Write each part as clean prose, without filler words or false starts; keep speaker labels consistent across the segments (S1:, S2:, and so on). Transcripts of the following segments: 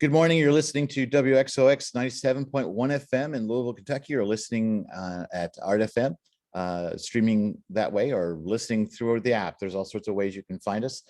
S1: Good morning. You're listening to WXOX 97.1 FM in Louisville, Kentucky. You're listening at Art FM, streaming that way or listening through the app. There's all sorts of ways you can find us.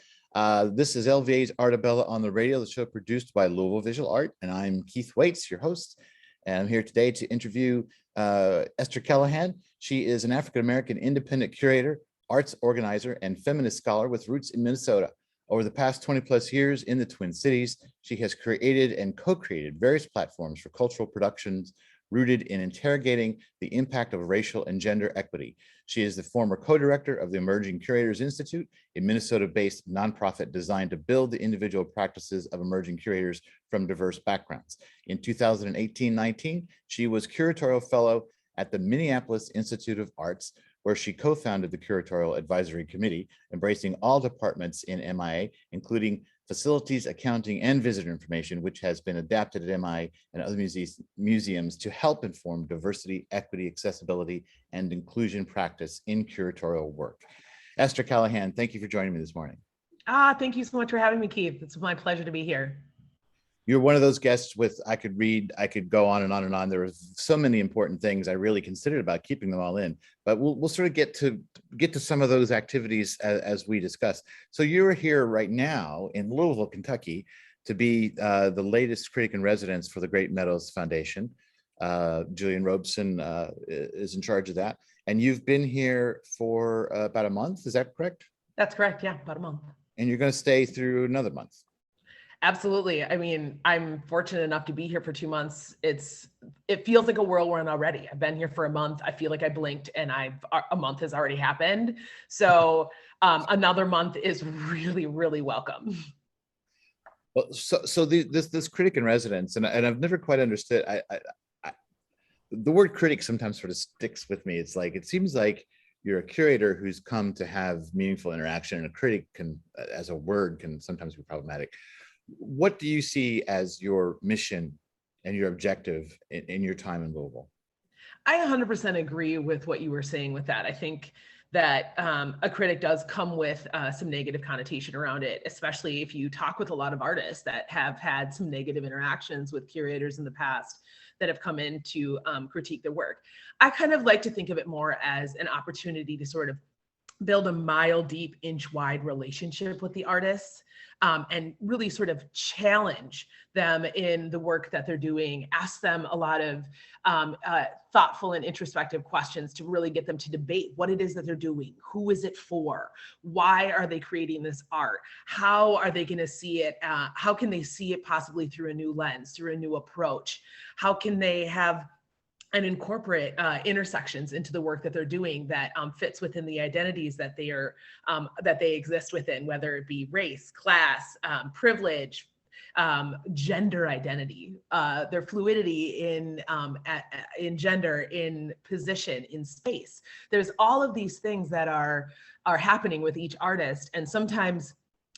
S1: This is LVA's Artebella on the Radio, the show produced by Louisville Visual Art. And I'm Keith Waits, your host. And I'm here today to interview Esther Callahan. She is an African-American independent curator, arts organizer, and feminist scholar with roots in Minnesota. Over the past 20 plus years in the Twin Cities, she has created and co-created various platforms for cultural productions rooted in interrogating the impact of racial and gender equity. She is the former co-director of the Emerging Curators Institute, a Minnesota-based nonprofit designed to build the individual practices of emerging curators from diverse backgrounds. In 2018-19, she was curatorial fellow at the Minneapolis Institute of Arts, where she co-founded the Curatorial Advisory Committee, embracing all departments in MIA, including facilities, accounting, and visitor information, which has been adapted at MIA and other museums to help inform diversity, equity, accessibility, and inclusion practice in curatorial work. Esther Callahan, thank you for joining me this morning.
S2: Thank you so much for having me, Keith. It's my pleasure to be here.
S1: You're one of those guests with, I could go on and on and on. There were so many important things I really considered about keeping them all in, but we'll sort of get to some of those activities as we discuss. So you're here right now in Louisville, Kentucky, to be the latest Critic-in-Residence for the Great Meadows Foundation. Julian Robeson is in charge of that. And you've been here for about a month, is that correct?
S2: That's correct, yeah, about a month.
S1: And you're gonna stay through another month.
S2: Absolutely. I mean, I'm fortunate enough to be here for 2 months. It feels like a whirlwind already. I've been here for a month. I feel like I blinked and a month has already happened. So another month is really, really welcome.
S1: Well, so this Critic-in-Residence, and I've never quite understood. The word critic sometimes sort of sticks with me. It's like, it seems like you're a curator who's come to have meaningful interaction, and a critic can, as a word, can sometimes be problematic. What do you see as your mission and your objective in your time in Louisville?
S2: I 100% agree with what you were saying with that. I think that a critic does come with some negative connotation around it, especially if you talk with a lot of artists that have had some negative interactions with curators in the past that have come in to critique their work. I kind of like to think of it more as an opportunity to sort of build a mile deep, inch wide relationship with the artists. And really sort of challenge them in the work that they're doing, ask them a lot of thoughtful and introspective questions to really get them to debate what it is that they're doing, who is it for, why are they creating this art, how are they going to see it, how can they see it possibly through a new lens, through a new approach, how can they have and incorporate intersections into the work that they're doing that fits within the identities that they exist within, whether it be race, class, privilege, gender identity, their fluidity in gender, in position, in space. There's all of these things that are happening with each artist, and sometimes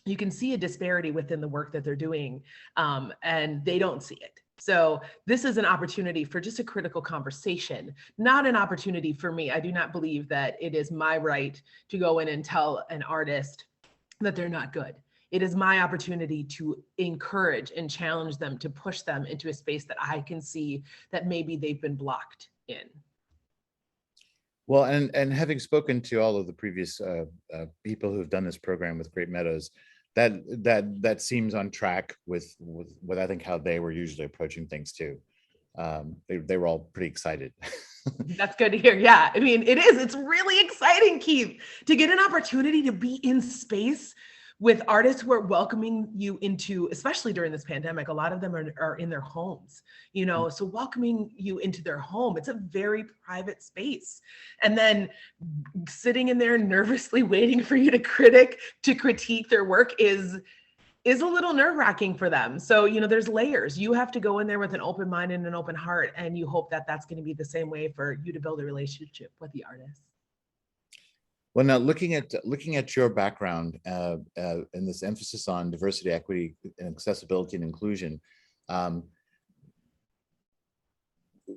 S2: you can see a disparity within the work that they're doing, and they don't see it. So this is an opportunity for just a critical conversation, not an opportunity for me. I do not believe that it is my right to go in and tell an artist that they're not good. It is my opportunity to encourage and challenge them, to push them into a space that I can see that maybe they've been blocked in.
S1: Well, and having spoken to all of the previous people who have done this program with Great Meadows, that seems on track with what I think how they were usually approaching things too. They were all pretty excited.
S2: That's good to hear. Yeah, I mean, it's really exciting, Keith, to get an opportunity to be in space with artists who are welcoming you into, especially during this pandemic, a lot of them are in their homes, so welcoming you into their home, it's a very private space. And then sitting in there nervously waiting for you to critique their work is a little nerve-wracking for them. So, there's layers. You have to go in there with an open mind and an open heart, and you hope that that's going to be the same way for you to build a relationship with the artist.
S1: Well, now looking at your background and this emphasis on diversity, equity, and accessibility and inclusion,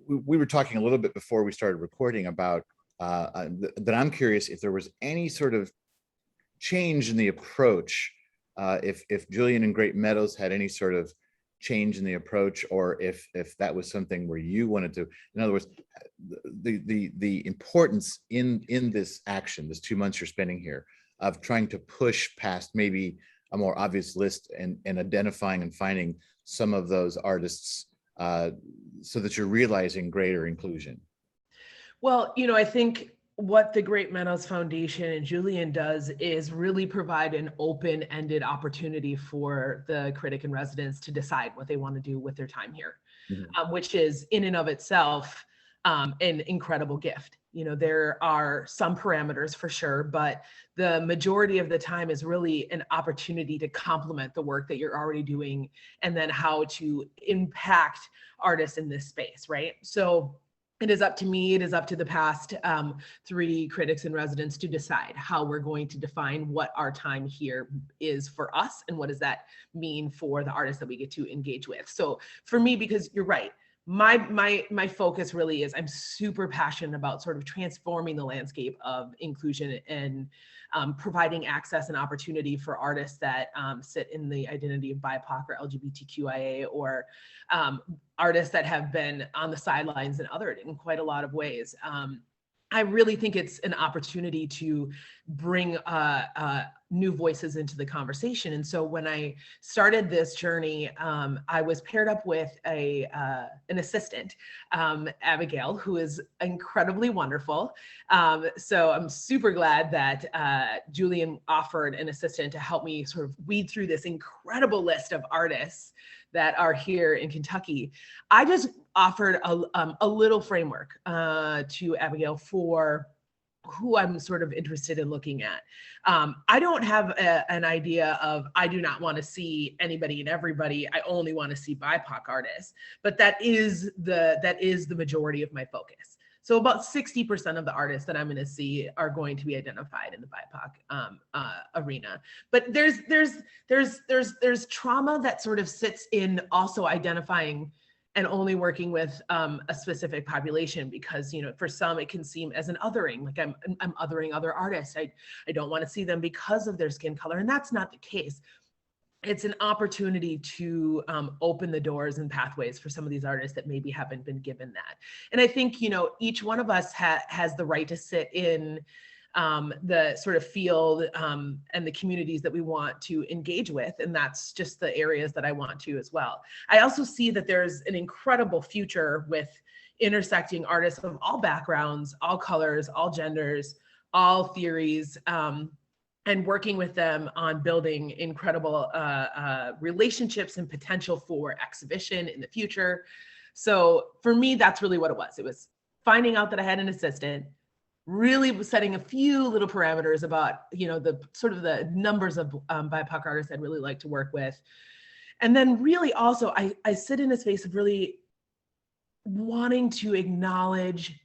S1: we were talking a little bit before we started recording about that. I'm curious if there was any sort of change in the approach, if Julian and Great Meadows had any sort of change in the approach, or if that was something where you wanted to, in other words, the importance in this action, this 2 months you're spending here, of trying to push past maybe a more obvious list and identifying and finding some of those artists so that you're realizing greater inclusion.
S2: Well, I think what the Great Meadows Foundation and Julian does is really provide an open-ended opportunity for the critic in residence to decide what they want to do with their time here, which is in and of itself an incredible gift. There are some parameters for sure, but the majority of the time is really an opportunity to complement the work that you're already doing, and then how to impact artists in this space, right? So it is up to me, it is up to the past 3 critics in residence to decide how we're going to define what our time here is for us, and what does that mean for the artists that we get to engage with. So for me, because you're right, my focus really is, I'm super passionate about sort of transforming the landscape of inclusion and providing access and opportunity for artists that sit in the identity of BIPOC or LGBTQIA, or artists that have been on the sidelines and othered in quite a lot of ways. I really think it's an opportunity to bring new voices into the conversation. And so when I started this journey, I was paired up with an assistant, Abigail, who is incredibly wonderful. So I'm super glad that Julian offered an assistant to help me sort of weed through this incredible list of artists that are here in Kentucky. I just offered a little framework to Abigail for who I'm sort of interested in looking at. I don't have an idea of, I do not want to see anybody and everybody, I only want to see BIPOC artists, but that is the majority of my focus. So about 60% of the artists that I'm going to see are going to be identified in the BIPOC arena. But there's trauma that sort of sits in also identifying and only working with a specific population, because for some it can seem as an othering, like I'm othering other artists. I don't want to see them because of their skin color, and that's not the case. It's an opportunity to open the doors and pathways for some of these artists that maybe haven't been given that. And I think, each one of us has the right to sit in the sort of field and the communities that we want to engage with. And that's just the areas that I want to as well. I also see that there's an incredible future with intersecting artists of all backgrounds, all colors, all genders, all theories, and working with them on building incredible relationships and potential for exhibition in the future. So for me, that's really what it was. It was finding out that I had an assistant, really setting a few little parameters about, the sort of the numbers of BIPOC artists I'd really like to work with. And then really also, I sit in a space of really wanting to acknowledge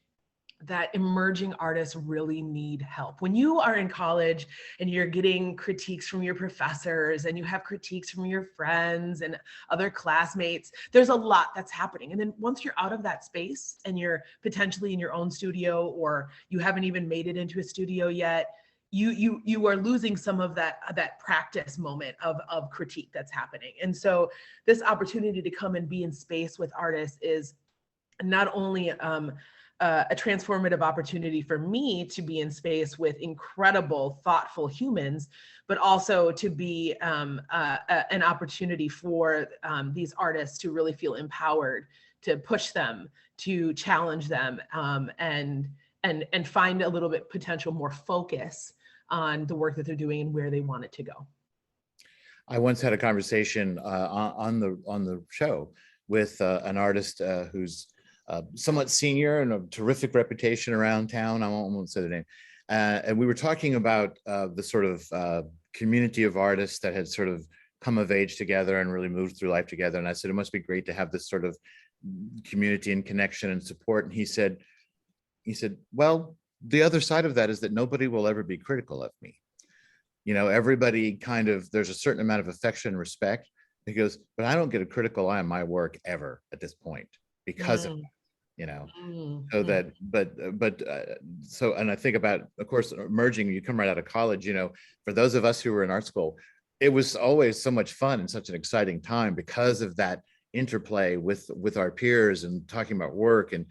S2: that emerging artists really need help. When you are in college and you're getting critiques from your professors and you have critiques from your friends and other classmates, there's a lot that's happening. And then once you're out of that space and you're potentially in your own studio, or you haven't even made it into a studio yet, you are losing some of that practice moment of critique that's happening. And so this opportunity to come and be in space with artists is not only a transformative opportunity for me to be in space with incredible, thoughtful humans, but also to be an opportunity for these artists to really feel empowered, to push them, to challenge them, and find a little bit potential more focus on the work that they're doing and where they want it to go.
S1: I once had a conversation on the show with an artist who's somewhat senior and a terrific reputation around town. I won't say the name. And we were talking about the sort of community of artists that had sort of come of age together and really moved through life together. And I said, it must be great to have this sort of community and connection and support. And he said, well, the other side of that is that nobody will ever be critical of me. Everybody kind of, there's a certain amount of affection and respect. He goes, but I don't get a critical eye on my work ever at this point because of so that, so, and I think about, of course, emerging, you come right out of college, for those of us who were in art school, it was always so much fun and such an exciting time because of that interplay with our peers and talking about work, and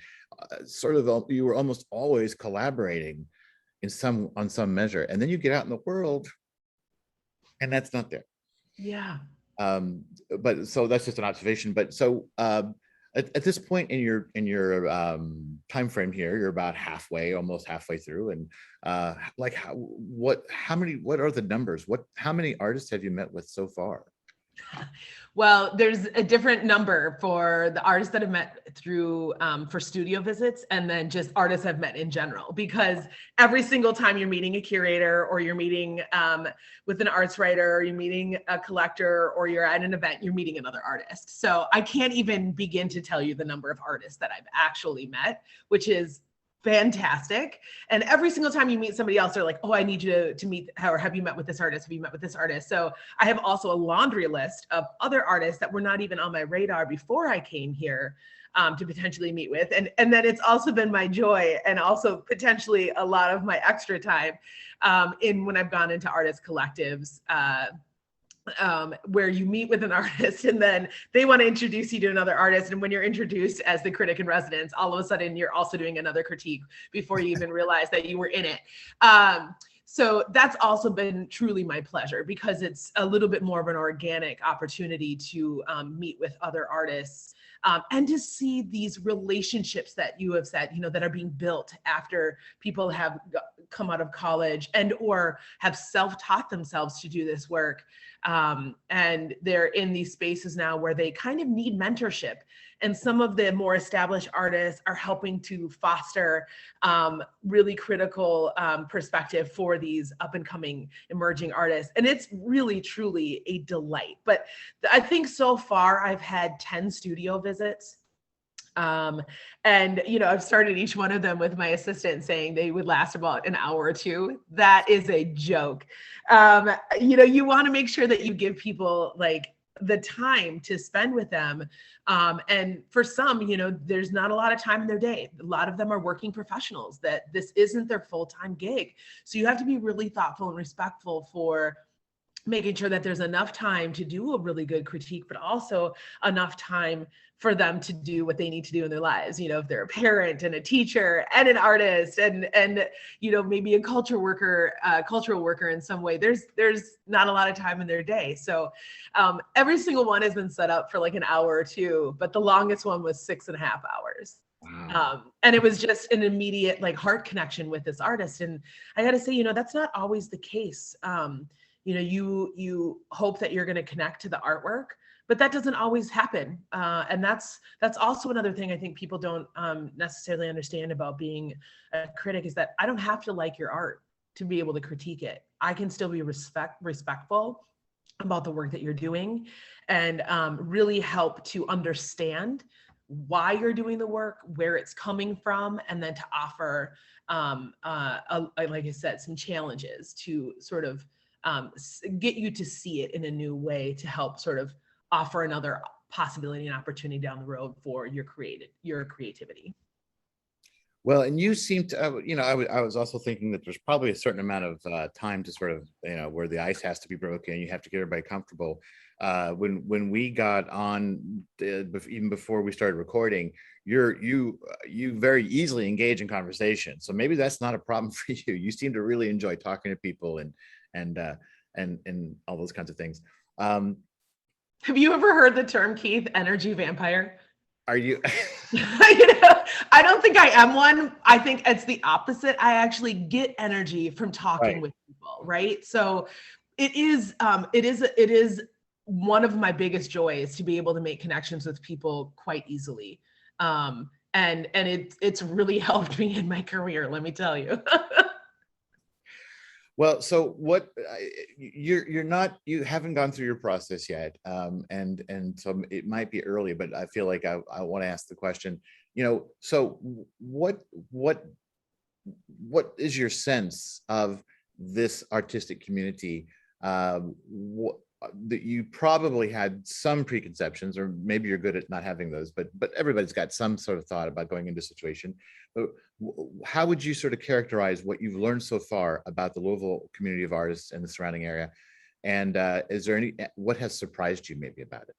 S1: you were almost always collaborating on some measure. And then you get out in the world and that's not there.
S2: Yeah.
S1: But so that's just an observation. But so at this point in your time frame here, you're about almost halfway through, and what are the numbers? How many artists have you met with so far?
S2: Well, there's a different number for the artists that have met through for studio visits, and then just artists I've met in general, because every single time you're meeting a curator, or you're meeting with an arts writer, or you're meeting a collector, or you're at an event, you're meeting another artist. So I can't even begin to tell you the number of artists that I've actually met, which is fantastic. And every single time you meet somebody else, they're like, oh, I need you to meet, or have you met with this artist? Have you met with this artist? So I have also a laundry list of other artists that were not even on my radar before I came here to potentially meet with. And then it's also been my joy, and also potentially a lot of my extra time when I've gone into artist collectives, where you meet with an artist and then they want to introduce you to another artist. And when you're introduced as the critic in residence, all of a sudden you're also doing another critique before you even realize that you were in it. So that's also been truly my pleasure, because it's a little bit more of an organic opportunity to meet with other artists, and to see these relationships that you have said, that are being built after people have come out of college and or have self-taught themselves to do this work. And they're in these spaces now where they kind of need mentorship. And some of the more established artists are helping to foster really critical perspective for these up and coming emerging artists. And it's really, truly a delight. But I think so far I've had 10 studio visits. And, I've started each one of them with my assistant saying they would last about an hour or two. That is a joke. You want to make sure that you give people like the time to spend with them. And for some, there's not a lot of time in their day. A lot of them are working professionals that this isn't their full-time gig. So you have to be really thoughtful and respectful for making sure that there's enough time to do a really good critique, but also enough time for them to do what they need to do in their lives. If they're a parent and a teacher and an artist and maybe a cultural worker in some way, there's not a lot of time in their day. So every single one has been set up for like an hour or two, but the longest one was 6.5 hours. Wow. And it was just an immediate like heart connection with this artist. And I got to say, that's not always the case. You hope that you're going to connect to the artwork, but that doesn't always happen. And that's also another thing I think people don't necessarily understand about being a critic, is that I don't have to like your art to be able to critique it. I can still be respectful about the work that you're doing, and really help to understand why you're doing the work, where it's coming from, and then to offer, like I said, some challenges to sort of get you to see it in a new way, to help sort of offer another possibility and opportunity down the road for your creativity.
S1: Well, and you seem to, I was also thinking that there's probably a certain amount of time to sort of, where the ice has to be broken. You have to get everybody comfortable. When we got on, even before we started recording, you very easily engage in conversation. So maybe that's not a problem for you. You seem to really enjoy talking to people and all those kinds of things.
S2: Have you ever heard the term, Keith, energy vampire?
S1: Are you?
S2: I don't think I am one. I think it's the opposite. I actually get energy from talking with people, right? So it is one of my biggest joys to be able to make connections with people quite easily. And it's really helped me in my career, let me tell you.
S1: Well, so what you haven't gone through your process yet, and so it might be early, but I feel like I want to ask the question. So what is your sense of this artistic community? That you probably had some preconceptions, or maybe you're good at not having those, but everybody's got some sort of thought about going into a situation. But how would you sort of characterize what you've learned so far about the Louisville community of artists and the surrounding area? And is there what has surprised you maybe about it?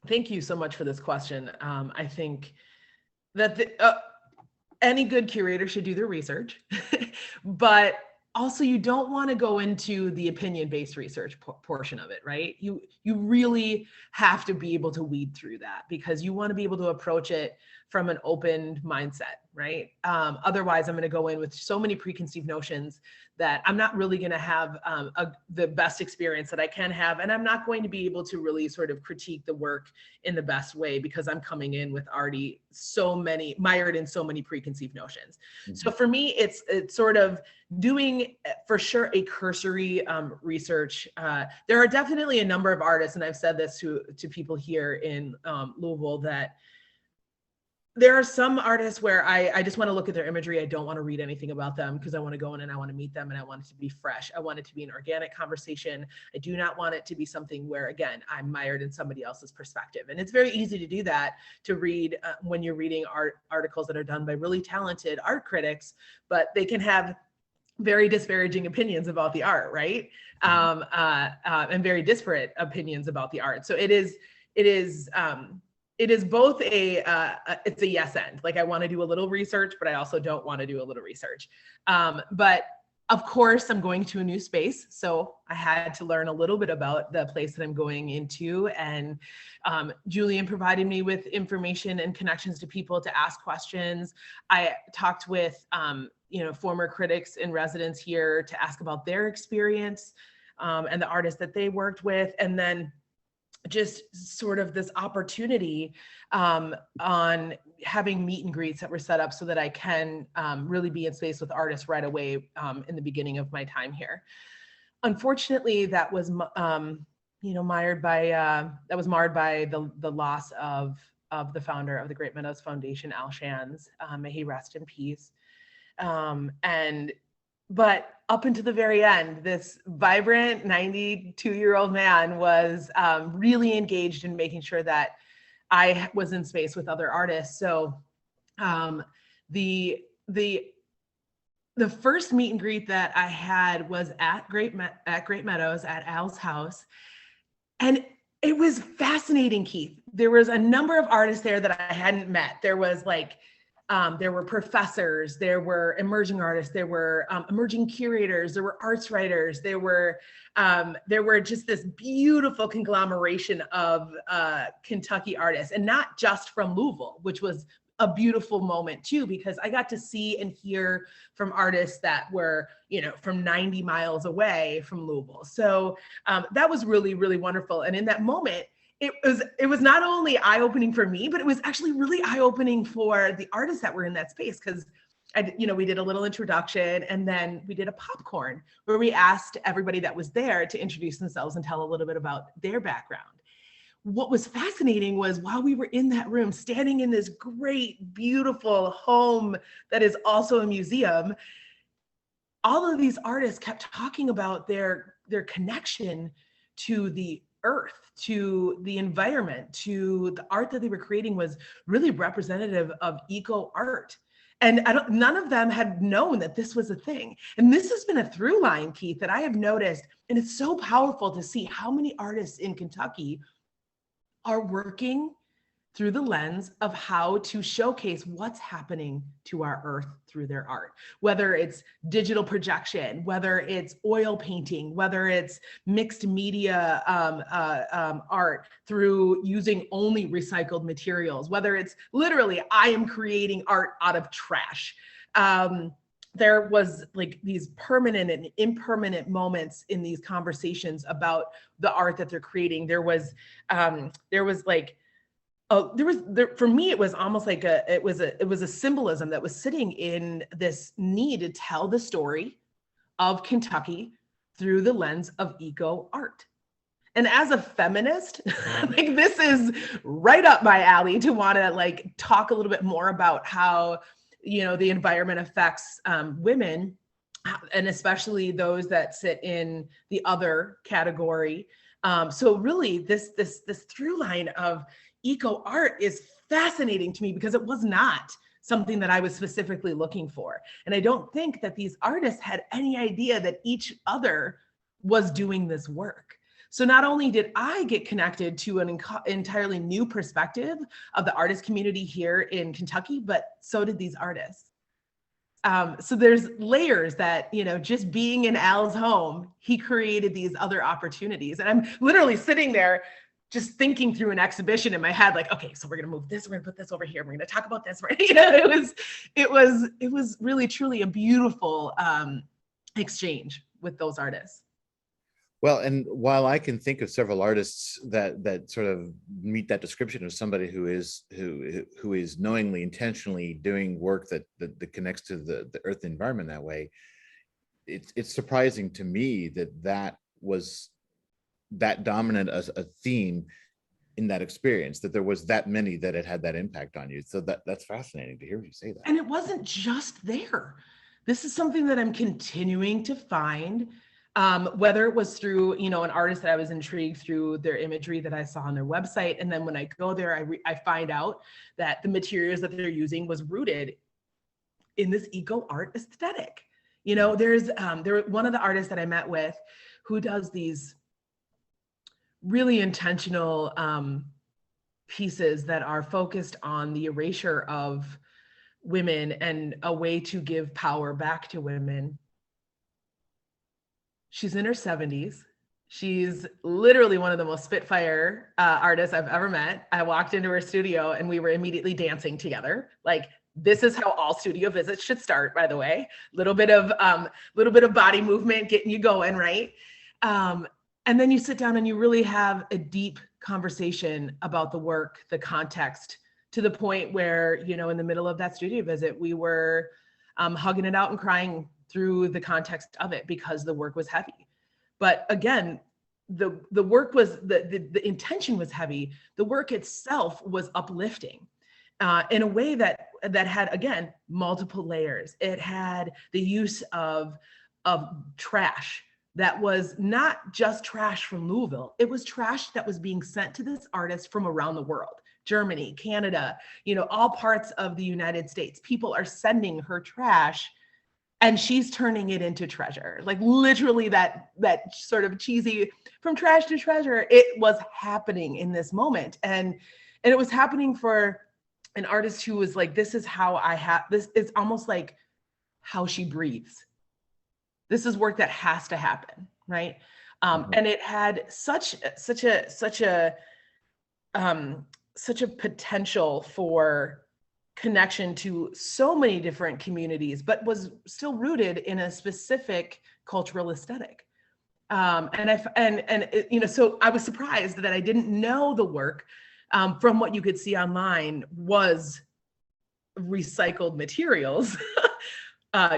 S2: Thank you so much for this question. I think that any good curator should do their research, but also you don't want to go into the opinion-based research portion of it, right? You really have to be able to weed through that, because you want to be able to approach it from an open mindset, right? Otherwise, I'm going to go in with so many preconceived notions that I'm not really going to have the best experience that I can have. And I'm not going to be able to really sort of critique the work in the best way, because I'm coming in with already mired in so many preconceived notions. Mm-hmm. So for me, it's sort of doing, for sure, a cursory research. There are definitely a number of artists, and I've said this to people here in Louisville, that there are some artists where I just want to look at their imagery. I don't want to read anything about them, because I want to go in and I want to meet them, and I want it to be fresh. I want it to be an organic conversation. I do not want it to be something where, again, I'm mired in somebody else's perspective. And it's very easy to do that, to read when you're reading articles that are done by really talented art critics, but they can have very disparaging opinions about the art, right? And very disparate opinions about the art. So it is both it's a yes and. Like, I want to do a little research, but I also don't want to do a little research. But of course, I'm going to a new space, so I had to learn a little bit about the place that I'm going into. And Julian provided me with information and connections to people to ask questions. I talked with former critics in residence here to ask about their experience and the artists that they worked with, and then just sort of this opportunity on having meet and greets that were set up so that I can really be in space with artists right away in the beginning of my time here. Unfortunately, that was marred by the loss of the founder of the Great Meadows Foundation, Al Shands. May he rest in peace. But up until the very end, this vibrant 92-year-old man was really engaged in making sure that I was in space with other artists. So the first meet and greet that I had was at Great Meadows, at Al's house. And it was fascinating, Keith. There was a number of artists there that I hadn't met. There was there were professors, there were emerging artists, there were emerging curators, there were arts writers, there were just this beautiful conglomeration of Kentucky artists, and not just from Louisville, which was a beautiful moment too, because I got to see and hear from artists that were, from 90 miles away from Louisville. So that was really, really wonderful. And in that moment, it was not only eye-opening for me, but it was actually really eye-opening for the artists that were in that space, because we did a little introduction, and then we did a popcorn where we asked everybody that was there to introduce themselves and tell a little bit about their background. What was fascinating was, while we were in that room, standing in this great, beautiful home that is also a museum, all of these artists kept talking about their connection to the earth, to the environment, to the art that they were creating was really representative of eco art. And none of them had known that this was a thing. And this has been a through line, Keith, that I have noticed. And it's so powerful to see how many artists in Kentucky are working through the lens of how to showcase what's happening to our earth through their art, whether it's digital projection, whether it's oil painting, whether it's mixed media art through using only recycled materials, whether it's literally, I am creating art out of trash. There was these permanent and impermanent moments in these conversations about the art that they're creating. For me, it was almost like it was a symbolism that was sitting in this need to tell the story of Kentucky through the lens of eco art. And as a feminist, this is right up my alley to want to talk a little bit more about how, the environment affects women, and especially those that sit in the other category. So really this through line of eco art is fascinating to me, because it was not something that I was specifically looking for. And I don't think that these artists had any idea that each other was doing this work. So not only did I get connected to an entirely new perspective of the artist community here in Kentucky, but so did these artists. So there's layers that, just being in Al's home, he created these other opportunities. And I'm literally sitting there just thinking through an exhibition in my head, like, okay, so we're going to move this, we're going to put this over here, we're going to talk about this. It was really, truly a beautiful exchange with those artists.
S1: Well, and while I can think of several artists that sort of meet that description of somebody who is knowingly, intentionally doing work that connects to the earth environment that way, it's surprising to me that was that dominant as a theme in that experience, that there was that many that it had that impact on you. So that's fascinating to hear you say that.
S2: And it wasn't just there. This is something that I'm continuing to find. Whether it was through, an artist that I was intrigued through their imagery that I saw on their website. And then when I go there, I find out that the materials that they're using was rooted in this eco art aesthetic. There's one of the artists that I met with who does these really intentional pieces that are focused on the erasure of women and a way to give power back to women. She's in her 70s. She's literally one of the most spitfire artists I've ever met. I walked into her studio and we were immediately dancing together. Like, this is how all studio visits should start, by the way. Little bit of body movement, getting you going, right? And then you sit down and you really have a deep conversation about the work, the context, to the point where, in the middle of that studio visit, we were hugging it out and crying through the context of it because the work was heavy. But again, the work was, the intention was heavy. The work itself was uplifting in a way that had, again, multiple layers. It had the use of trash that was not just trash from Louisville. It was trash that was being sent to this artist from around the world. Germany, Canada, all parts of the United States. People are sending her trash and she's turning it into treasure. Like, literally that sort of cheesy from trash to treasure. It was happening in this moment. And it was happening for an artist who was like, this is how I have this. It's almost like how she breathes. This is work that has to happen, right? And it had such a potential for connection to so many different communities, but was still rooted in a specific cultural aesthetic. So I was surprised that I didn't know the work from what you could see online was recycled materials,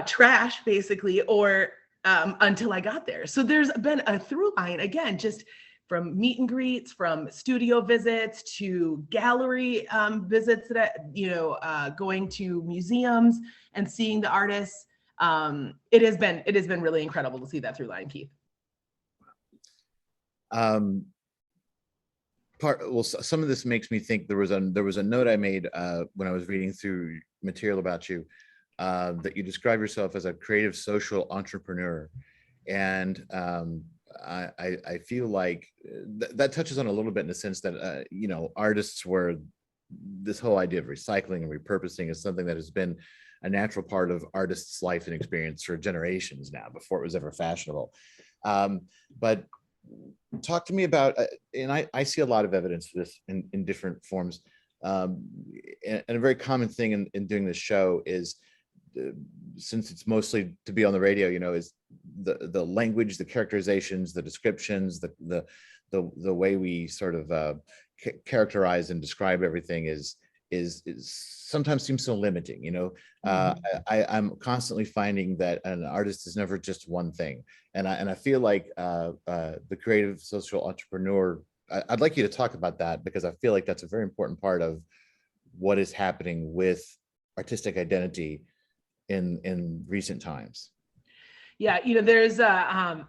S2: trash basically, or until I got there. So there's been a through line, again, just from meet and greets, from studio visits to gallery visits, that going to museums and seeing the artists. It has been really incredible to see that through line, Keith.
S1: Some of this makes me think there was a note I made when I was reading through material about you, that you describe yourself as a creative social entrepreneur, and I feel like that touches on a little bit in the sense that artists were, this whole idea of recycling and repurposing is something that has been a natural part of artists' life and experience for generations now, before it was ever fashionable. But talk to me about, and I see a lot of evidence for this in different forms. And a very common thing in doing this show is, since it's mostly to be on the radio, is the language, the characterizations, the descriptions, the way we sort of characterize and describe everything is sometimes seems so limiting. I'm constantly finding that an artist is never just one thing, and I feel like the creative social entrepreneur, I'd like you to talk about that, because I feel like that's a very important part of what is happening with artistic identity in recent times.
S2: Yeah, there's a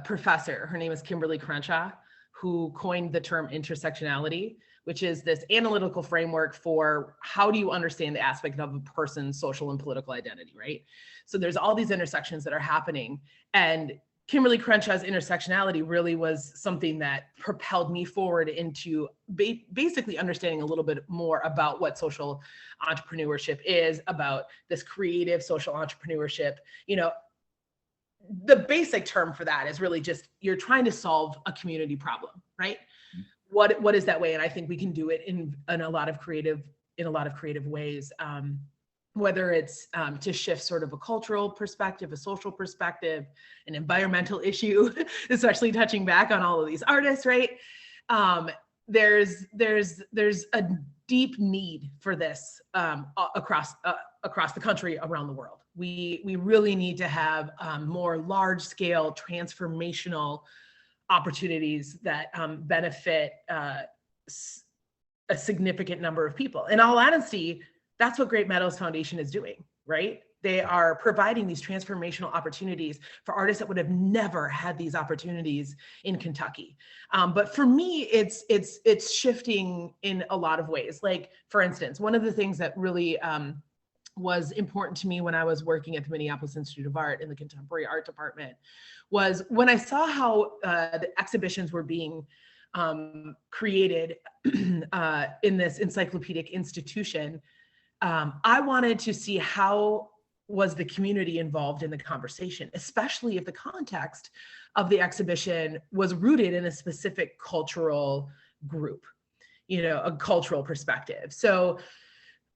S2: professor, her name is Kimberly Crenshaw, who coined the term intersectionality, which is this analytical framework for how do you understand the aspect of a person's social and political identity, right? So there's all these intersections that are happening, and Kimberly Crenshaw's intersectionality really was something that propelled me forward into basically understanding a little bit more about what social entrepreneurship is, about this creative social entrepreneurship. You know, the basic term for that is really just you're trying to solve a community problem, right? What is that way? And I think we can do it in a lot of creative ways. Whether it's to shift sort of a cultural perspective, a social perspective, an environmental issue, especially touching back on all of these artists, right? There's a deep need for this across the country, around the world. We really need to have more large scale transformational opportunities that benefit a significant number of people. In all honesty, that's what Great Meadows Foundation is doing, right? They are providing these transformational opportunities for artists that would have never had these opportunities in Kentucky. But for me, it's shifting in a lot of ways. Like, for instance, one of the things that really was important to me when I was working at the Minneapolis Institute of Art in the Contemporary Art Department was when I saw how the exhibitions were being created in this encyclopedic institution. I wanted to see how was the community involved in the conversation, especially if the context of the exhibition was rooted in a specific cultural group, you know, a cultural perspective. So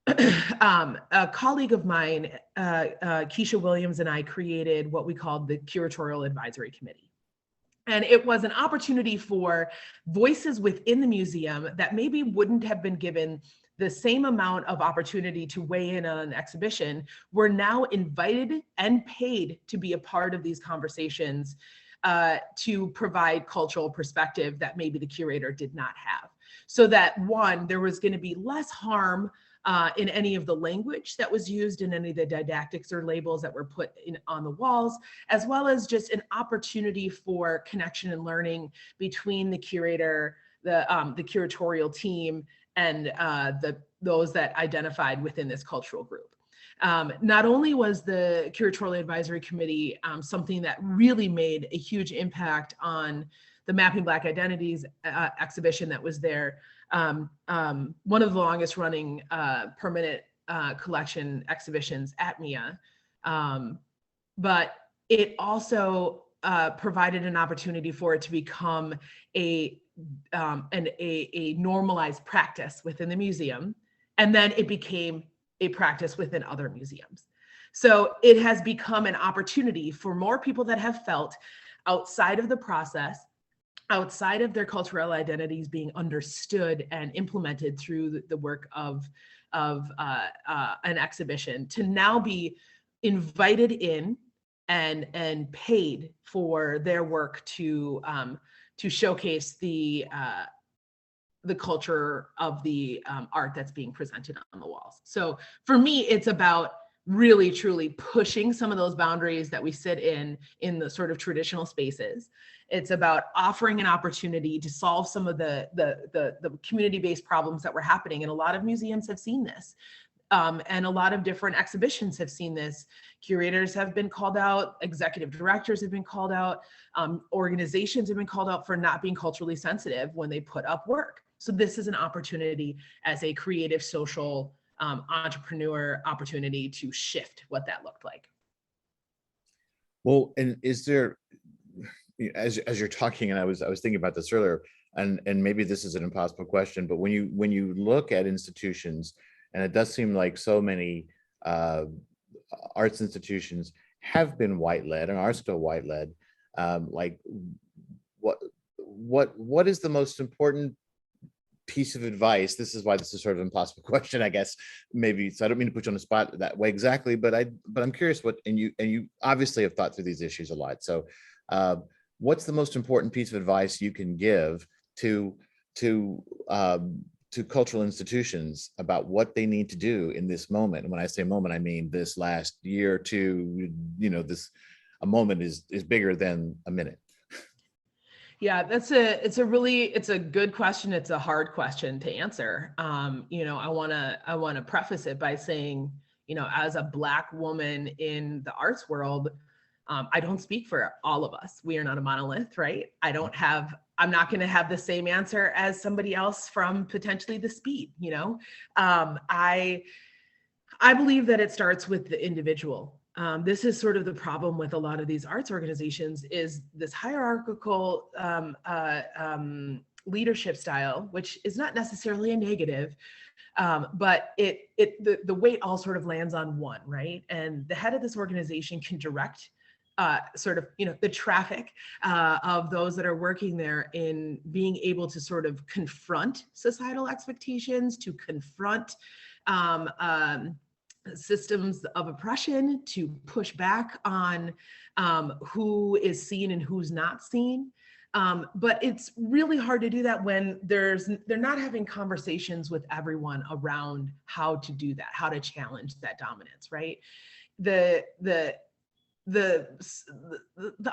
S2: a colleague of mine, Keisha Williams, and I created what we called the Curatorial Advisory Committee. And it was an opportunity for voices within the museum that maybe wouldn't have been given the same amount of opportunity to weigh in on an exhibition, were now invited and paid to be a part of these conversations to provide cultural perspective that maybe the curator did not have. So that, one, there was going to be less harm in any of the language that was used, in any of the didactics or labels that were put in on the walls, as well as just an opportunity for connection and learning between the curator, the curatorial team, and those that identified within this cultural group. Not only was the Curatorial Advisory Committee something that really made a huge impact on the Mapping Black Identities exhibition that was there, one of the longest running permanent collection exhibitions at MIA, but it also provided an opportunity for it to become a normalized practice within the museum, and then it became a practice within other museums. So it has become an opportunity for more people that have felt outside of the process, outside of their cultural identities being understood and implemented through the work of an exhibition, to now be invited in and paid for their work to showcase the culture of the art that's being presented on the walls. So for me, it's about really truly pushing some of those boundaries that we sit in the sort of traditional spaces. It's about offering an opportunity to solve some of the community-based problems that were happening. And a lot of museums have seen this. And a lot of different exhibitions have seen this. Curators have been called out, executive directors have been called out, organizations have been called out for not being culturally sensitive when they put up work. So this is an opportunity as a creative social entrepreneur opportunity to shift what that looked like.
S1: Well, and is there, as you're talking, and I was thinking about this earlier, and maybe this is an impossible question, but when you look at institutions, and it does seem like so many arts institutions have been white-led and are still white-led, like what is the most important piece of advice? This is why this is sort of an impossible question, I guess, maybe. So I don't mean to put you on the spot that way exactly, but I'm curious what, and you obviously have thought through these issues a lot. So what's the most important piece of advice you can give to cultural institutions about what they need to do in this moment? And when I say moment, I mean this last year or two. You know, a moment is bigger than a minute.
S2: Yeah, it's a good question. It's a hard question to answer. You know, I want to preface it by saying, you know, as a Black woman in the arts world, I don't speak for all of us. We are not a monolith, right? I'm not going to have the same answer as somebody else from potentially the speed, you know? I believe that it starts with the individual. This is sort of the problem with a lot of these arts organizations, is this hierarchical leadership style, which is not necessarily a negative, but the weight all sort of lands on one, right? And the head of this organization can direct sort of, you know, the traffic of those that are working there in being able to sort of confront societal expectations, to confront systems of oppression, to push back on who is seen and who's not seen. But it's really hard to do that when they're not having conversations with everyone around how to do that, how to challenge that dominance, right? The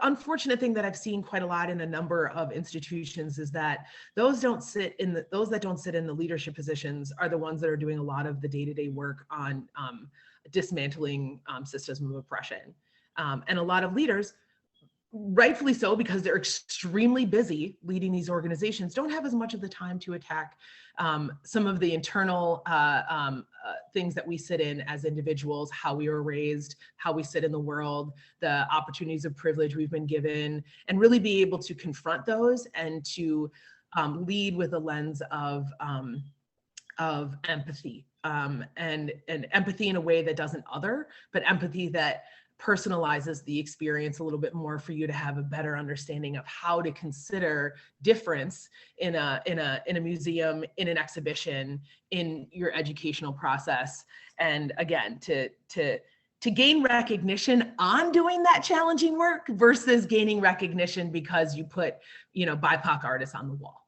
S2: unfortunate thing that I've seen quite a lot in a number of institutions is that those that don't sit in the leadership positions are the ones that are doing a lot of the day-to-day work on dismantling systems of oppression. And a lot of leaders, rightfully so, because they're extremely busy leading these organizations, don't have as much of the time to attack some of the internal things that we sit in as individuals, how we were raised, how we sit in the world, the opportunities of privilege we've been given, and really be able to confront those and to lead with a lens of empathy, and empathy in a way that doesn't other, but empathy that personalizes the experience a little bit more for you to have a better understanding of how to consider difference in a museum, in an exhibition, in your educational process. And again, to gain recognition on doing that challenging work versus gaining recognition because you put, you know, BIPOC artists on the wall.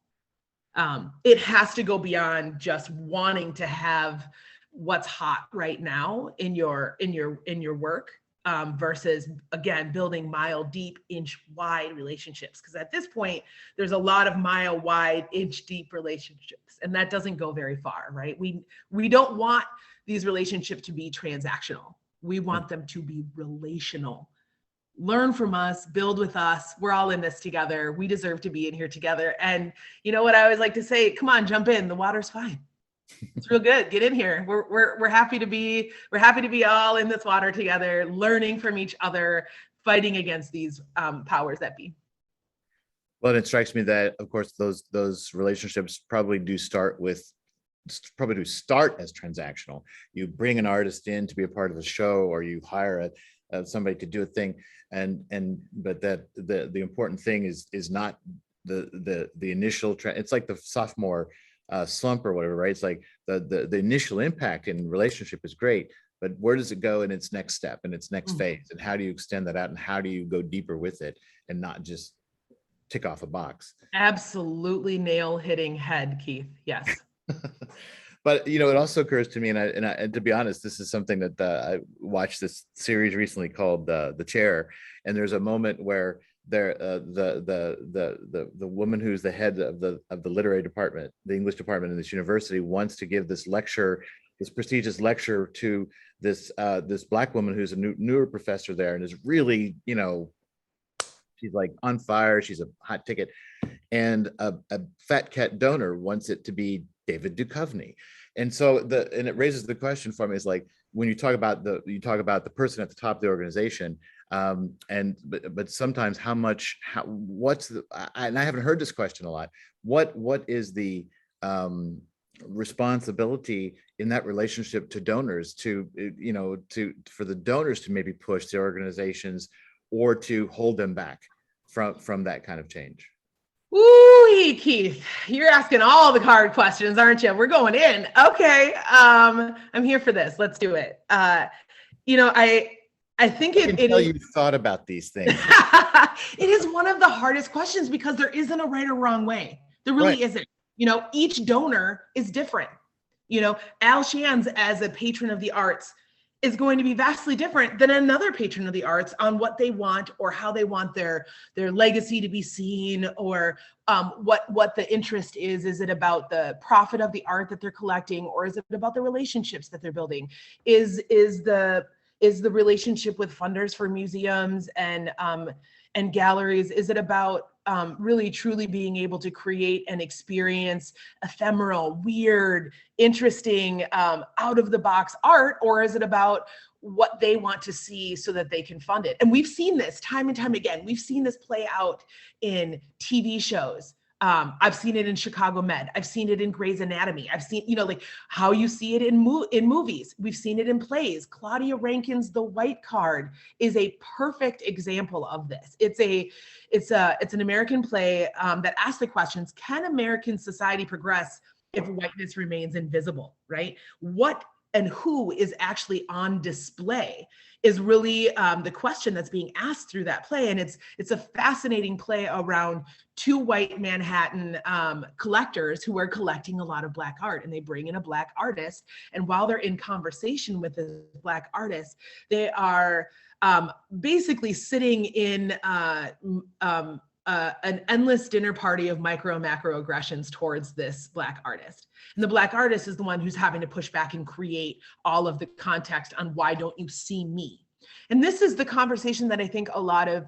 S2: It has to go beyond just wanting to have what's hot right now in your work. Versus, again, building mile deep, inch wide relationships. Because at this point, there's a lot of mile wide, inch deep relationships, and that doesn't go very far, right? We don't want these relationships to be transactional. We want them to be relational. Learn from us, build with us. We're all in this together. We deserve to be in here together. And you know what I always like to say, come on, jump in. The water's fine. It's real good. Get in here. We're happy to be all in this water together, learning from each other, fighting against these powers that be.
S1: Well, it strikes me that, of course, those relationships probably do start as transactional. You bring an artist in to be a part of the show, or you hire somebody to do a thing, but that the important thing is not the initial trend. It's like the sophomore slump or whatever, right? It's like the initial impact in relationship is great, but where does it go in its next step, in its next phase, and how do you extend that out, and how do you go deeper with it and not just tick off a box?
S2: Absolutely nail hitting head, Keith. Yes.
S1: But you know, it also occurs to me, and to be honest, this is something that I watched this series recently called The Chair, and there's a moment where the woman who's the head of the literary department, the English department in this university, wants to give this lecture, this prestigious lecture, to this Black woman who's a newer professor there, and is really, you know, she's like on fire. She's a hot ticket, and a fat cat donor wants it to be David Duchovny. And so and it raises the question for me, is like, when you talk about the person at the top of the organization, but sometimes and I haven't heard this question a lot. What is the responsibility in that relationship to donors, for the donors to maybe push the organizations or to hold them back from that kind of change?
S2: Ooh, Keith, you're asking all the hard questions, aren't you? We're going in. Okay. I'm here for this. Let's do it. I think
S1: you thought about these things.
S2: It is one of the hardest questions because there isn't a right or wrong way. There really isn't. Each donor is different. Al Shands, as a patron of the arts, is going to be vastly different than another patron of the arts on what they want, or how they want their legacy to be seen, or what the interest is. Is it about the profit of the art that they're collecting, or is it about the relationships that they're building? Is the is the relationship with funders for museums and galleries? Is it about really truly being able to create and experience ephemeral, weird, interesting, out of the box art? Or is it about what they want to see so that they can fund it? And we've seen this time and time again. We've seen this play out in TV shows. I've seen it in Chicago Med. I've seen it in Grey's Anatomy. I've seen, like how you see it in movies. We've seen it in plays. Claudia Rankine's The White Card is a perfect example of this. It's an American play that asks the questions: can American society progress if whiteness remains invisible, right? What and who is actually on display is really the question that's being asked through that play. And it's a fascinating play around two white Manhattan collectors who are collecting a lot of Black art, and they bring in a Black artist. And while they're in conversation with the Black artist, they are basically sitting in an endless dinner party of micro and macro aggressions towards this Black artist. And the Black artist is the one who's having to push back and create all of the context on why don't you see me? And this is the conversation that I think a lot of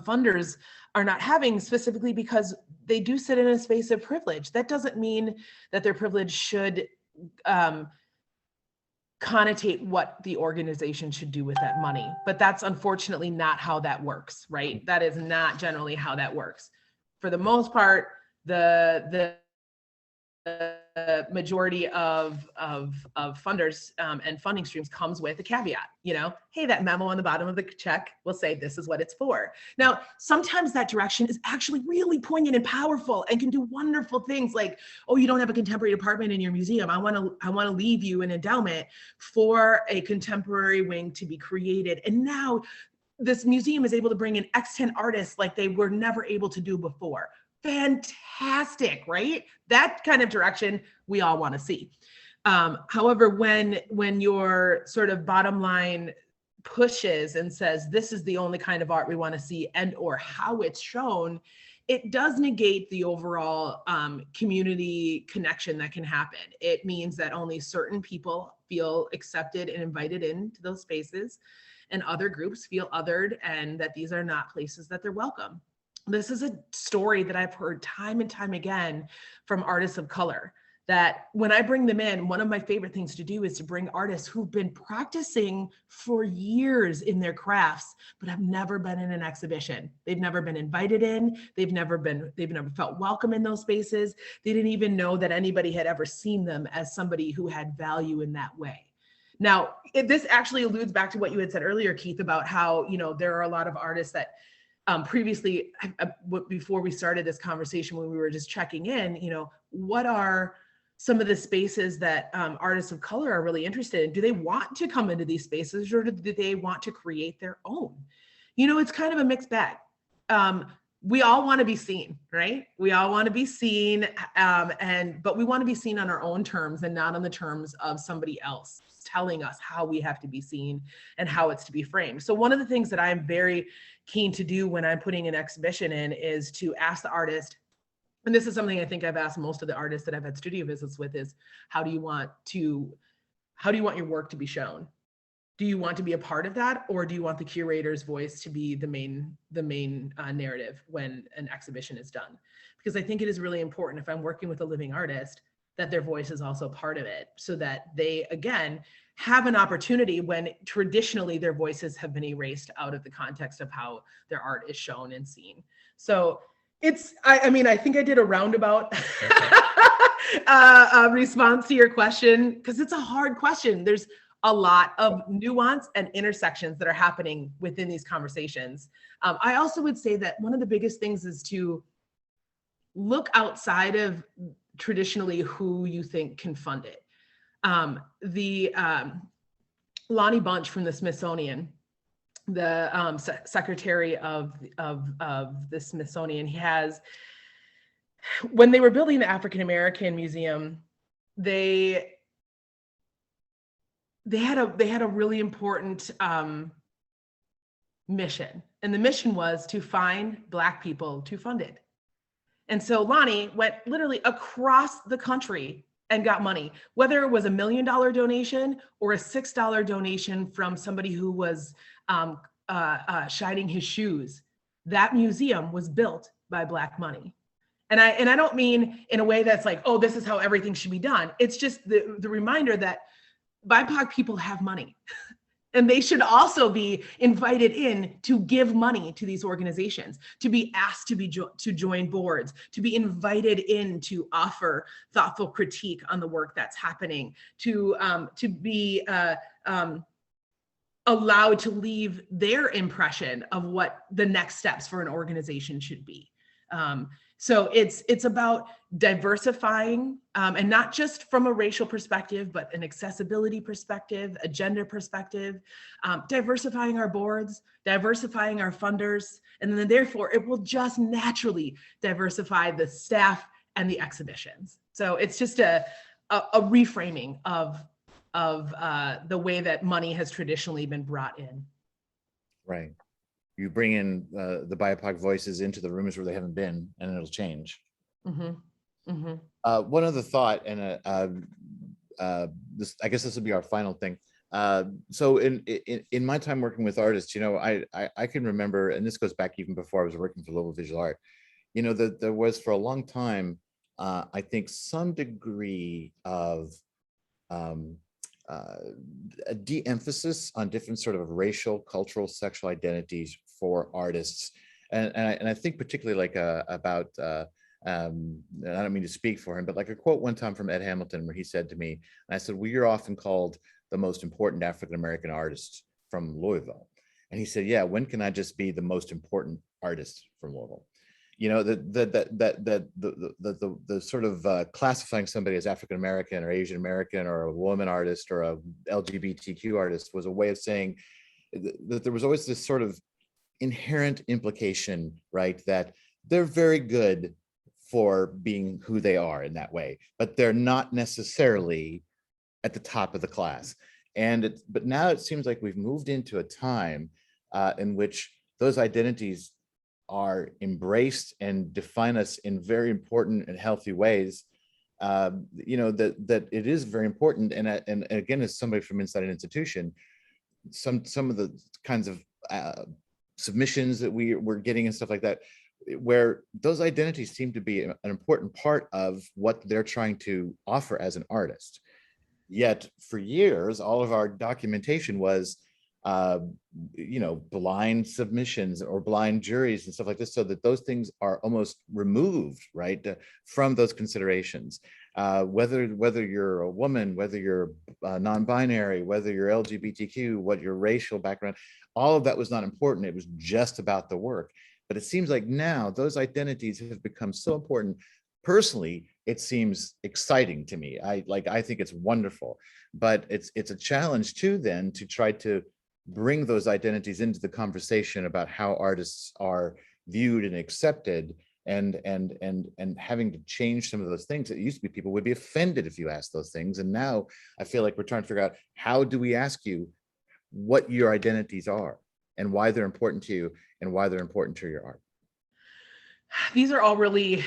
S2: funders are not having, specifically because they do sit in a space of privilege. That doesn't mean that their privilege should connotate what the organization should do with that money. But that's unfortunately not how that works, right? That is not generally how that works. For the most part, the majority of funders and funding streams comes with a caveat, hey, that memo on the bottom of the check will say this is what it's for. Now, sometimes that direction is actually really poignant and powerful and can do wonderful things like, oh, you don't have a contemporary department in your museum. I want to leave you an endowment for a contemporary wing to be created. And now this museum is able to bring in X10 artists like they were never able to do before. Fantastic, right? That kind of direction we all want to see. However, when your sort of bottom line pushes and says, this is the only kind of art we want to see and or how it's shown, it does negate the overall community connection that can happen. It means that only certain people feel accepted and invited into those spaces, and other groups feel othered, and that these are not places that they're welcome. This is a story that I've heard time and time again from artists of color, that when I bring them in, one of my favorite things to do is to bring artists who've been practicing for years in their crafts, but have never been in an exhibition. They've never been invited in. They've never felt welcome in those spaces. They didn't even know that anybody had ever seen them as somebody who had value in that way. Now, this actually alludes back to what you had said earlier, Keith, about how, there are a lot of artists that previously, before we started this conversation, when we were just checking in, what are some of the spaces that artists of color are really interested in? Do they want to come into these spaces, or do they want to create their own? It's kind of a mixed bag. We all want to be seen, right? We all want to be seen, but we want to be seen on our own terms and not on the terms of somebody else telling us how we have to be seen and how it's to be framed. So one of the things that I'm very keen to do when I'm putting an exhibition in is to ask the artist, and this is something I think I've asked most of the artists that I've had studio visits with, is how do you want your work to be shown? Do you want to be a part of that, or do you want the curator's voice to be the main narrative when an exhibition is done? Because I think it is really important, if I'm working with a living artist, that their voice is also part of it, so that they, again, have an opportunity when traditionally their voices have been erased out of the context of how their art is shown and seen. So I think I did a roundabout response to your question, because it's a hard question. There's a lot of nuance and intersections that are happening within these conversations. I also would say that one of the biggest things is to look outside of traditionally who you think can fund it. Lonnie Bunch from the Smithsonian, the secretary of the Smithsonian, when they were building the African American Museum, they had a really important mission, and the mission was to find Black people to fund it. And so Lonnie went literally across the country and got money, whether it was $1 million donation or a $6 donation from somebody who was shining his shoes. That museum was built by Black money. And I don't mean in a way that's like, oh, this is how everything should be done. It's just the reminder that BIPOC people have money. And they should also be invited in to give money to these organizations, to be asked to join boards, to be invited in to offer thoughtful critique on the work that's happening, to be allowed to leave their impression of what the next steps for an organization should be. So it's about diversifying, and not just from a racial perspective, but an accessibility perspective, a gender perspective, diversifying our boards, diversifying our funders, and then therefore it will just naturally diversify the staff and the exhibitions. So it's just a reframing of the way that money has traditionally been brought in.
S1: Right. You bring in the BIPOC voices into the rooms where they haven't been, and it'll change. Mm-hmm. Mm-hmm. One other thought, and I guess this will be our final thing. So in my time working with artists, you know, I can remember, and this goes back even before I was working for Global Visual Art, you know, that there was for a long time, I think some degree of a de-emphasis on different sort of racial, cultural, sexual identities for artists, and I think particularly like about I don't mean to speak for him, but like a quote one time from Ed Hamilton where he said to me, and I said, well, you're often called the most important African-American artist from Louisville, and he said, yeah, when can I just be the most important artist from Louisville? You know, the sort of classifying somebody as African American or Asian American or a woman artist or a LGBTQ artist was a way of saying that there was always this sort of inherent implication, right, that they're very good for being who they are in that way, but they're not necessarily at the top of the class. But now it seems like we've moved into a time in which those identities are embraced and define us in very important and healthy ways. You know, that it is very important. And again, as somebody from inside an institution, some of the kinds of submissions that we're getting and stuff like that, where those identities seem to be an important part of what they're trying to offer as an artist. Yet for years, all of our documentation was you know, blind submissions or blind juries and stuff like this, so that those things are almost removed, right, from those considerations. Whether you're a woman, whether you're non-binary, whether you're LGBTQ, what your racial background, all of that was not important. It was just about the work. But it seems like now those identities have become so important. Personally, it seems exciting to me. I think it's wonderful, but it's a challenge too then to try to bring those identities into the conversation about how artists are viewed and accepted, and having to change some of those things. It used to be people would be offended if you asked those things, and now I feel like we're trying to figure out, how do we ask you what your identities are and why they're important to you and why they're important to your art?
S2: These are all really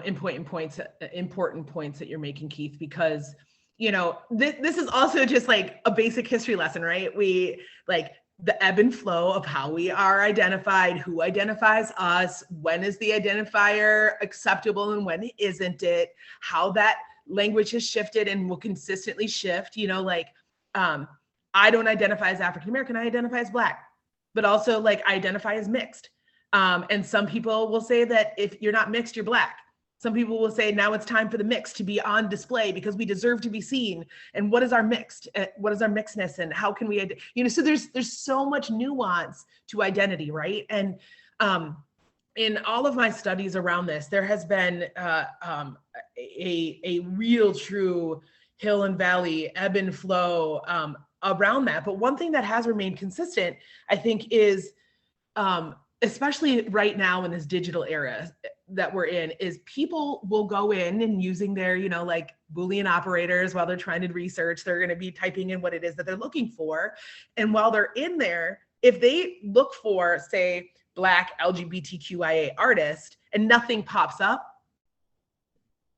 S2: important points that you're making, Keith, because you know, this is also just like a basic history lesson, right? We like the ebb and flow of how we are identified, who identifies us, when is the identifier acceptable and when isn't it, how that language has shifted and will consistently shift. You know, like I don't identify as African American, I identify as Black, but also like I identify as mixed. And some people will say that if you're not mixed, you're Black. Some people will say now it's time for the mix to be on display because we deserve to be seen. And what is our mixed? What is our mixedness? And how can we, you know, so there's so much nuance to identity, right? And in all of my studies around this, there has been a real true hill and valley, ebb and flow around that. But one thing that has remained consistent, I think, is especially right now in this digital era that we're in, is people will go in and using their, you know, like Boolean operators while they're trying to research, they're going to be typing in what it is that they're looking for. And while they're in there, if they look for, say, Black LGBTQIA artist and nothing pops up,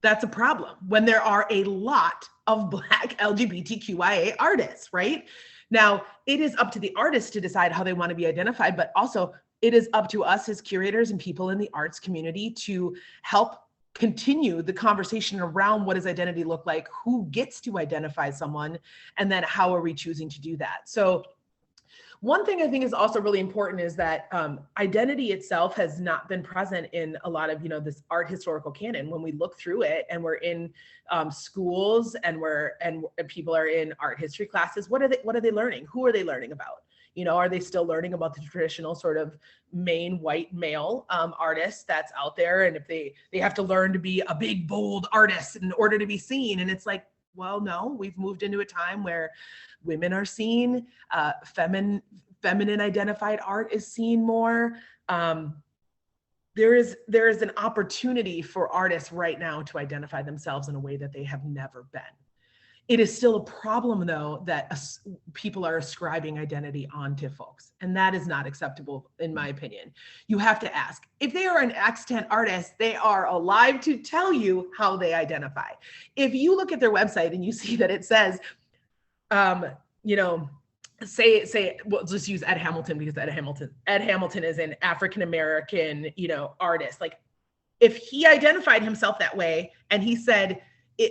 S2: that's a problem when there are a lot of Black LGBTQIA artists, right? Now, it is up to the artists to decide how they want to be identified, but also it is up to us as curators and people in the arts community to help continue the conversation around what does identity look like, who gets to identify someone, and then how are we choosing to do that. So one thing I think is also really important is that identity itself has not been present in a lot of, this art historical canon. When we look through it and we're in schools and people are in art history classes, what are they learning? Who are they learning about? Are they still learning about the traditional sort of main white male artist that's out there? And if they have to learn to be a big, bold artist in order to be seen. And it's like, well, no, we've moved into a time where women are seen, feminine identified art is seen more. There is an opportunity for artists right now to identify themselves in a way that they have never been. It is still a problem, though, that people are ascribing identity onto folks, and that is not acceptable, in my opinion. You have to ask. If they are an extant artist, they are alive to tell you how they identify. If you look at their website and you see that it says, say, we'll just use Ed Hamilton because Ed Hamilton is an African-American, artist. Like, if he identified himself that way and he said,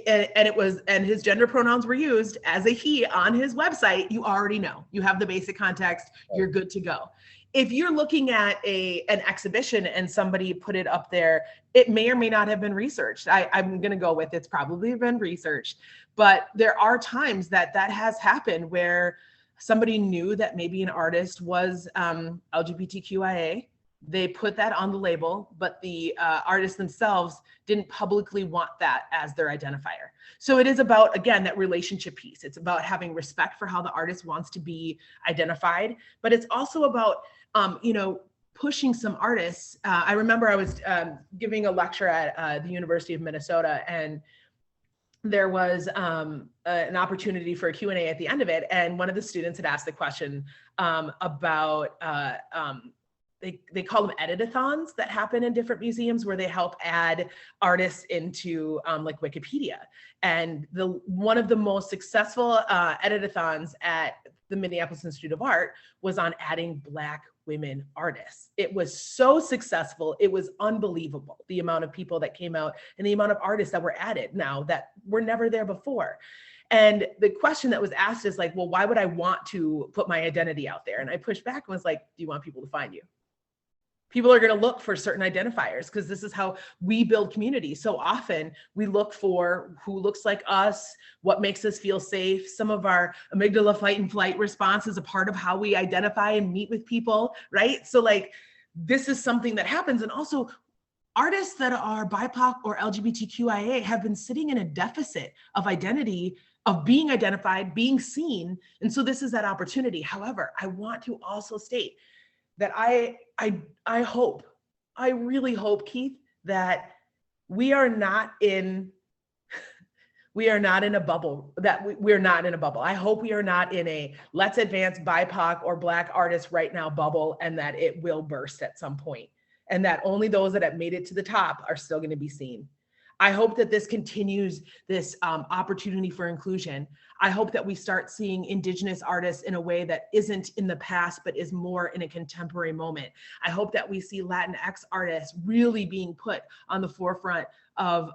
S2: and his gender pronouns were used as a he on his website, you already know. You have the basic context, you're good to go. If you're looking at an exhibition and somebody put it up there, it may or may not have been researched. I'm going to go with it's probably been researched, but there are times that has happened where somebody knew that maybe an artist was LGBTQIA. They put that on the label, but the artists themselves didn't publicly want that as their identifier. So it is about, again, that relationship piece. It's about having respect for how the artist wants to be identified, but it's also about, pushing some artists. I remember I was giving a lecture at the University of Minnesota, and there was an opportunity for a Q&A at the end of it. And one of the students had asked the question about, they call them editathons that happen in different museums where they help add artists into like Wikipedia. And one of the most successful editathons at the Minneapolis Institute of Art was on adding Black women artists. It was so successful. It was unbelievable, the amount of people that came out and the amount of artists that were added now that were never there before. And the question that was asked is like, well, why would I want to put my identity out there? And I pushed back and was like, do you want people to find you? People are going to look for certain identifiers because this is how we build community. So often we look for who looks like us, what makes us feel safe. Some of our amygdala fight and flight response is a part of how we identify and meet with people, right? So like, this is something that happens. And also artists that are BIPOC or LGBTQIA have been sitting in a deficit of identity, of being identified, being seen. And so this is that opportunity. However, I want to also state that I hope, I really hope, Keith, that we are not in a bubble, we're not in a bubble. I hope we are not in a let's advance BIPOC or Black artists right now bubble, and that it will burst at some point, and that only those that have made it to the top are still going to be seen. I hope that this continues this opportunity for inclusion. I hope that we start seeing Indigenous artists in a way that isn't in the past, but is more in a contemporary moment. I hope that we see Latinx artists really being put on the forefront of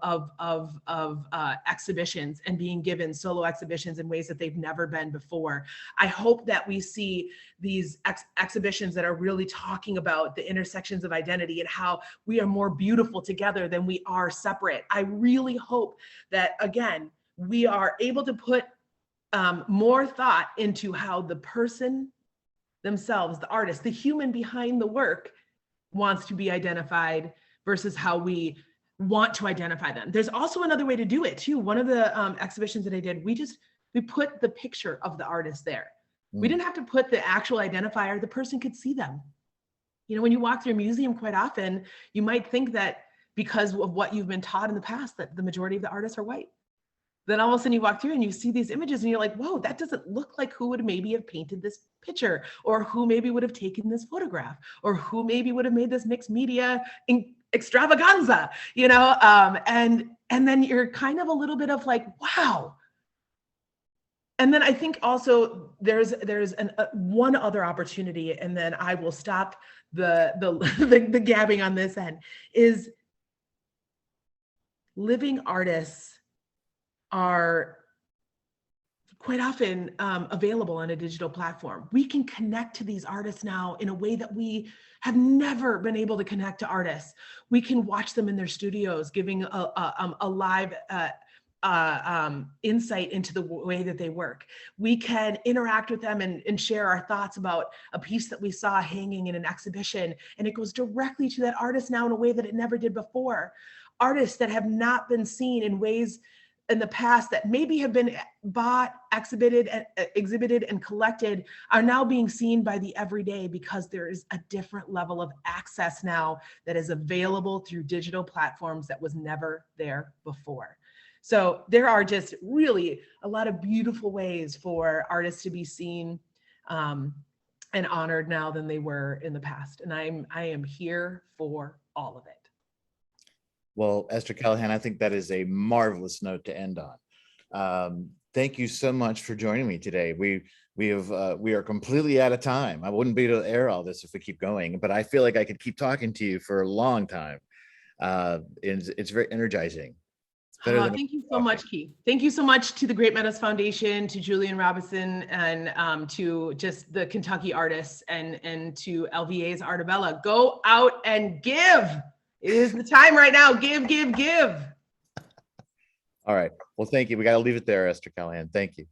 S2: exhibitions and being given solo exhibitions in ways that they've never been before. I hope that we see these exhibitions that are really talking about the intersections of identity and how we are more beautiful together than we are separate. I really hope that, again, we are able to put more thought into how the person themselves, the artist, the human behind the work wants to be identified versus how we want to identify them. There's also another way to do it too. One of the exhibitions that I did, we put the picture of the artist there. We didn't have to put the actual identifier, the person could see them. You know, when you walk through a museum, quite often, you might think that because of what you've been taught in the past, that the majority of the artists are white. Then all of a sudden you walk through and you see these images and you're like, whoa, that doesn't look like who would maybe have painted this picture, or who maybe would have taken this photograph, or who maybe would have made this mixed media extravaganza, and then you're kind of a little bit of like, wow. And then I think also there's one other opportunity, and then I will stop the gabbing on this end, is living artists are quite often available on a digital platform. We can connect to these artists now in a way that we have never been able to connect to artists. We can watch them in their studios, giving a live insight into the way that they work. We can interact with them and share our thoughts about a piece that we saw hanging in an exhibition, and it goes directly to that artist now in a way that it never did before. Artists that have not been seen in ways in the past that maybe have been bought, exhibited, and collected are now being seen by the everyday, because there is a different level of access now that is available through digital platforms that was never there before. So there are just really a lot of beautiful ways for artists to be seen and honored now than they were in the past. And I am here for all of it.
S1: Well, Esther Callahan, I think that is a marvelous note to end on. Thank you so much for joining me today. We are completely out of time. I wouldn't be able to air all this if we keep going, but I feel like I could keep talking to you for a long time. It's very energizing.
S2: Thank you so much, Keith. Thank you so much to the Great Meadows Foundation, to Julian Robinson, and to just the Kentucky artists, and to LVA's Artebella. Go out and give. It is the time right now. Give, give, give.
S1: All right. Well, thank you. We got to leave it there, Esther Callahan. Thank you.